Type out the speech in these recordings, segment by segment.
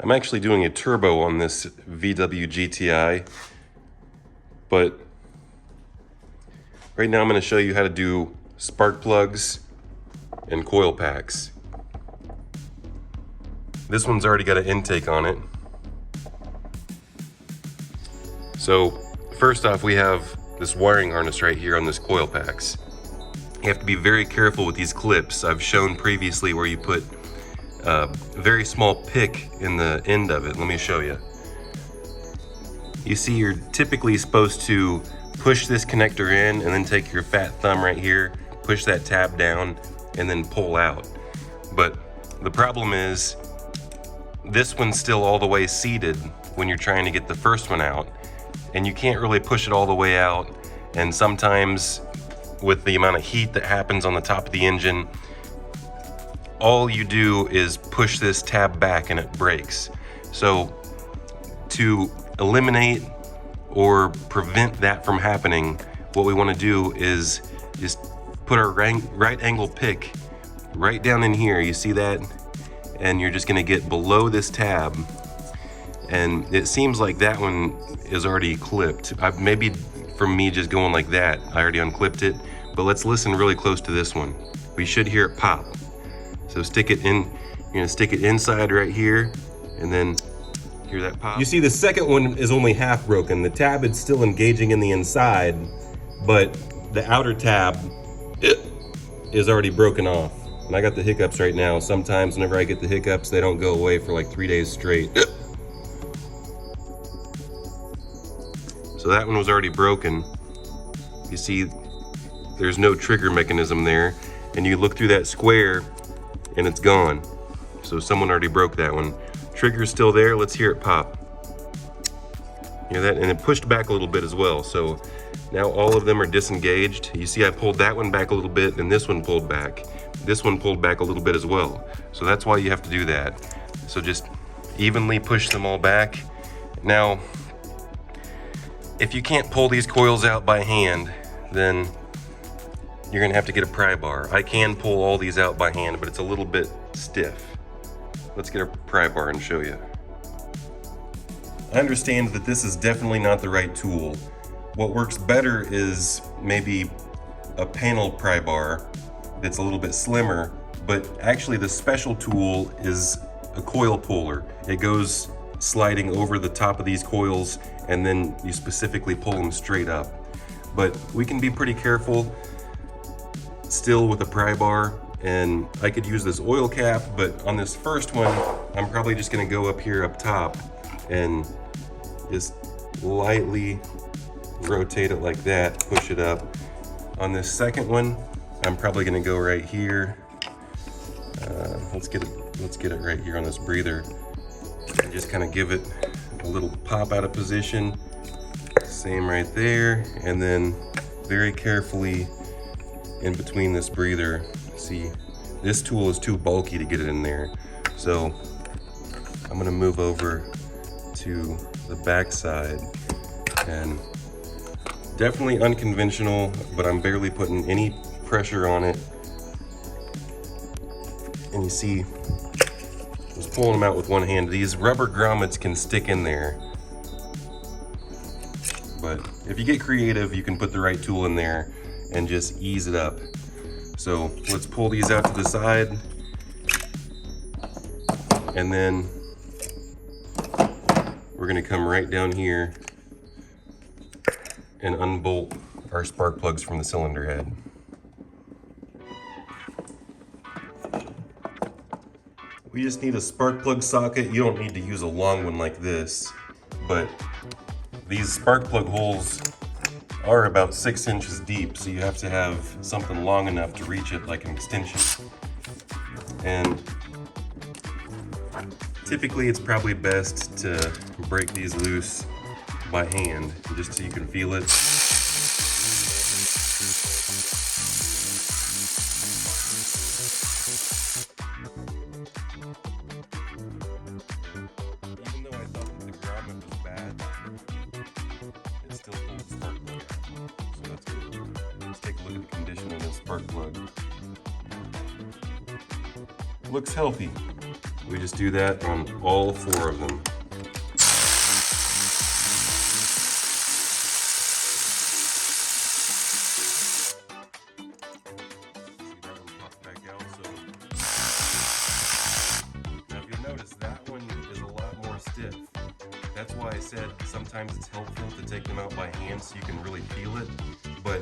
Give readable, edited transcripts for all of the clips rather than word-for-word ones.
I'm actually doing a turbo on this VW GTI, but right now I'm going to show you how to do spark plugs and coil packs. This one's already got an intake on it. So first off, we have this wiring harness right here on this coil packs. You have to be very careful with these clips. I've shown previously where you put a very small pick in the end of it. Let me show you. You see, you're typically supposed to push this connector in and then take your fat thumb right here, push that tab down, and then pull out. But the problem is, this one's still all the way seated when you're trying to get the first one out, and you can't really push it all the way out. And sometimes with the amount of heat that happens on the top of the engine, all you do is push this tab back and it breaks. So to eliminate or prevent that from happening, what we want to do is just put our right angle pick right down in here. You see that? And you're just going to get below this tab. And it seems like that one is already clipped. Maybe from me just going like that, I already unclipped it. But let's listen really close to this one. We should hear it pop. So stick it in, you're gonna stick it inside right here, and then hear that pop. You see the second one is only half broken. The tab is still engaging in the inside, but the outer tab is already broken off. And I got the hiccups right now. Sometimes whenever I get the hiccups, they don't go away for like 3 days straight. So that one was already broken. You see, there's no trigger mechanism there. And you look through that square, and it's gone. So someone already broke that one. Trigger's still there, let's hear it pop. You know that? And it pushed back a little bit as well. So now all of them are disengaged. You see I pulled that one back a little bit, and this one pulled back. This one pulled back a little bit as well. So that's why you have to do that. So just evenly push them all back. Now, if you can't pull these coils out by hand, then you're gonna have to get a pry bar. I can pull all these out by hand, but it's a little bit stiff. Let's get a pry bar and show you. I understand that this is definitely not the right tool. What works better is maybe a panel pry bar that's a little bit slimmer, but actually the special tool is a coil puller. It goes sliding over the top of these coils, and then you specifically pull them straight up. But we can be pretty careful still with a pry bar, and I could use this oil cap, but on this first one, I'm probably just gonna go up here up top and just lightly rotate it like that, push it up. On this second one, I'm probably gonna go right here. Let's get it right here on this breather, and just kind of give it a little pop out of position. Same right there, and then very carefully in between this breather. See, this tool is too bulky to get it in there. So I'm gonna move over to the back side, and definitely unconventional, but I'm barely putting any pressure on it. And you see, I was pulling them out with one hand. These rubber grommets can stick in there, but if you get creative, you can put the right tool in there and just ease it up. So let's pull these out to the side, and then we're gonna come right down here and unbolt our spark plugs from the cylinder head. We just need a spark plug socket. You don't need to use a long one like this, but these spark plug holes are about 6 inches deep, so you have to have something long enough to reach it, like an extension. And typically it's probably best to break these loose by hand, just so you can feel it. Even though I thought that the grommet was bad, it still holds the spark plug out. So that's good. Let's take a look at the condition of this spark plug. Looks healthy. We just do that on all 4 of them. That one is a lot more stiff. That's why I said sometimes it's helpful to take them out by hand so you can really feel it, but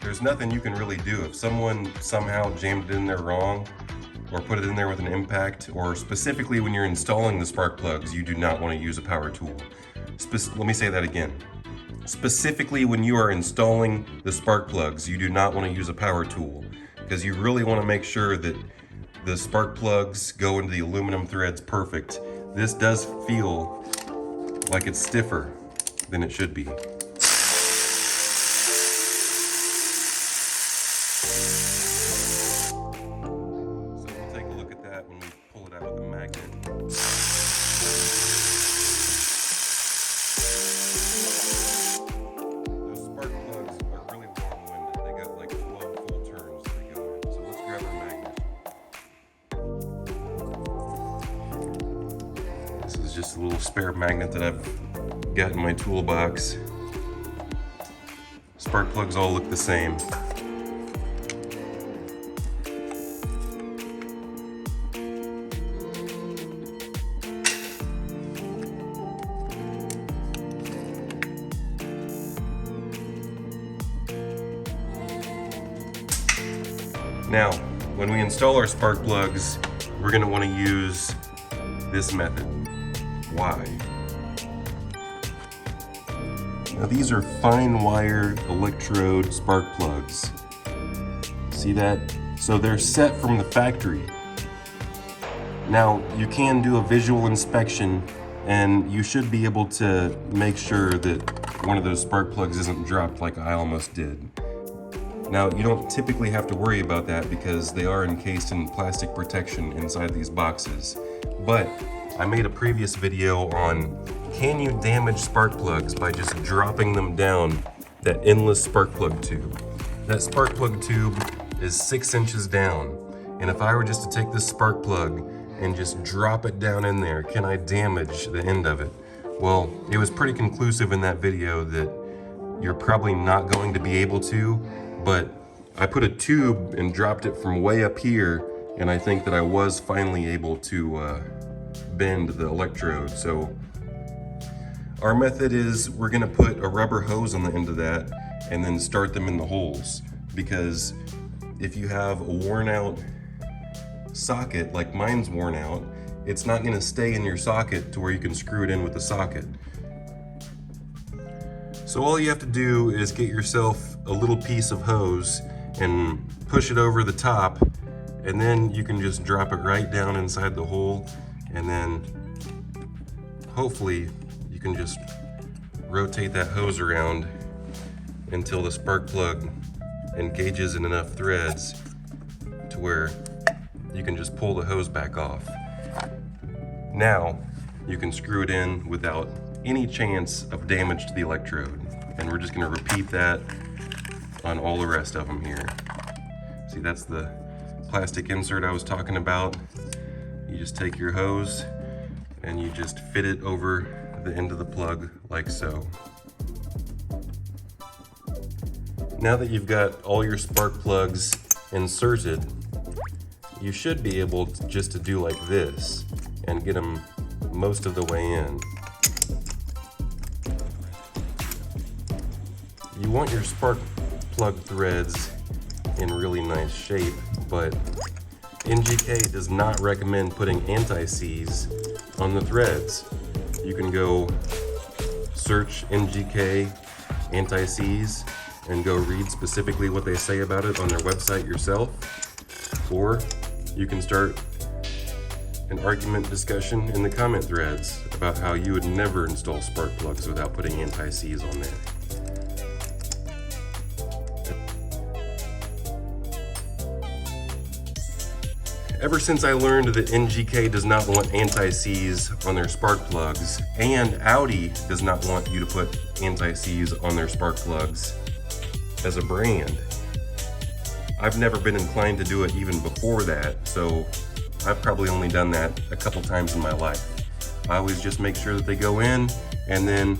there's nothing you can really do. If someone somehow jammed it in there wrong or put it in there with an impact, or specifically when you're installing the spark plugs, you do not want to use a power tool. Let me say that again. Specifically when you are installing the spark plugs, you do not want to use a power tool, because you really want to make sure that the spark plugs go into the aluminum threads perfect. This does feel like it's stiffer than it should be. So we'll take a look at that when we pull it out with a magnet. Those spark plugs are really long-winded. They got like 12 full turns that they go in. So let's grab our magnet. This is just a little spare magnet that I've got in my toolbox. Spark plugs all look the same. Now, when we install our spark plugs, we're going to want to use this method. Why? Now these are fine wired electrode spark plugs. See that? So they're set from the factory. Now you can do a visual inspection and you should be able to make sure that one of those spark plugs isn't dropped like I almost did. Now you don't typically have to worry about that because they are encased in plastic protection inside these boxes. But I made a previous video on can you damage spark plugs by just dropping them down that endless spark plug tube. That spark plug tube is 6 inches down, and if I were just to take this spark plug and just drop it down in there, can I damage the end of it? Well, it was pretty conclusive in that video that you're probably not going to be able to, but I put a tube and dropped it from way up here, and I think that I was finally able to bend the electrode. So our method is we're gonna put a rubber hose on the end of that and then start them in the holes, because if you have a worn out socket like mine's worn out, it's not gonna stay in your socket to where you can screw it in with the socket. So all you have to do is get yourself a little piece of hose and push it over the top, and then you can just drop it right down inside the hole, and then hopefully you can just rotate that hose around until the spark plug engages in enough threads to where you can just pull the hose back off. Now you can screw it in without any chance of damage to the electrode, and we're just going to repeat that on all the rest of them here. See, that's the plastic insert I was talking about. You just take your hose and you just fit it over the end of the plug like so. Now that you've got all your spark plugs inserted, you should be able just to do like this and get them most of the way in. You want your spark plug threads in really nice shape, but NGK does not recommend putting anti-seize on the threads. You can go search NGK anti-seize and go read specifically what they say about it on their website yourself, or you can start an argument discussion in the comment threads about how you would never install spark plugs without putting anti-seize on there. Ever since I learned that NGK does not want anti-seize on their spark plugs, and Audi does not want you to put anti-seize on their spark plugs as a brand, I've never been inclined to do it even before that. So I've probably only done that a couple times in my life. I always just make sure that they go in, and then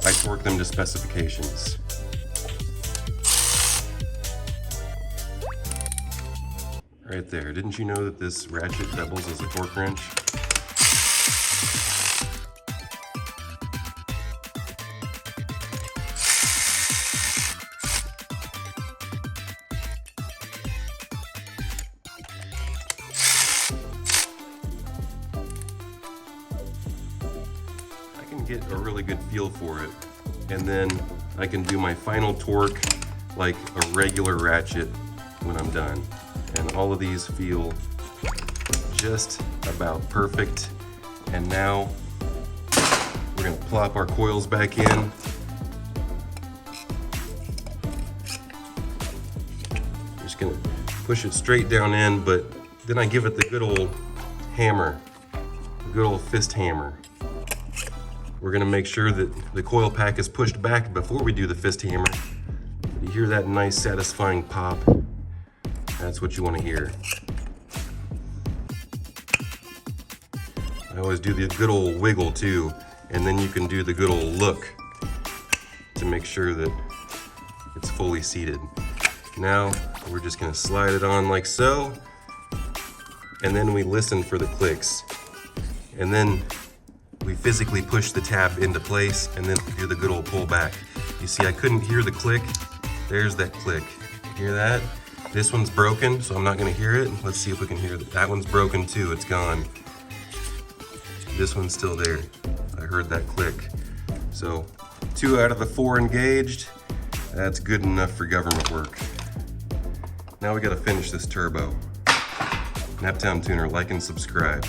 I torque them to specifications. Right there. Didn't you know that this ratchet doubles as a torque wrench? I can get a really good feel for it, and then I can do my final torque like a regular ratchet when I'm done. And all of these feel just about perfect. And now we're gonna plop our coils back in. Just gonna push it straight down in, but then I give it the good old hammer, the good old fist hammer. We're gonna make sure that the coil pack is pushed back before we do the fist hammer. You hear that nice satisfying pop. That's what you want to hear. I always do the good old wiggle too, and then you can do the good old look to make sure that it's fully seated. Now we're just going to slide it on like so, and then we listen for the clicks. And then we physically push the tab into place, and then do the good old pull back. You see, I couldn't hear the click. There's that click. Hear that? This one's broken, so I'm not gonna hear it. Let's see if we can hear it. That one's broken too, it's gone. This one's still there. I heard that click. So 2 out of the 4 engaged. That's good enough for government work. Now we gotta finish this turbo. Naptown Tuner, like and subscribe.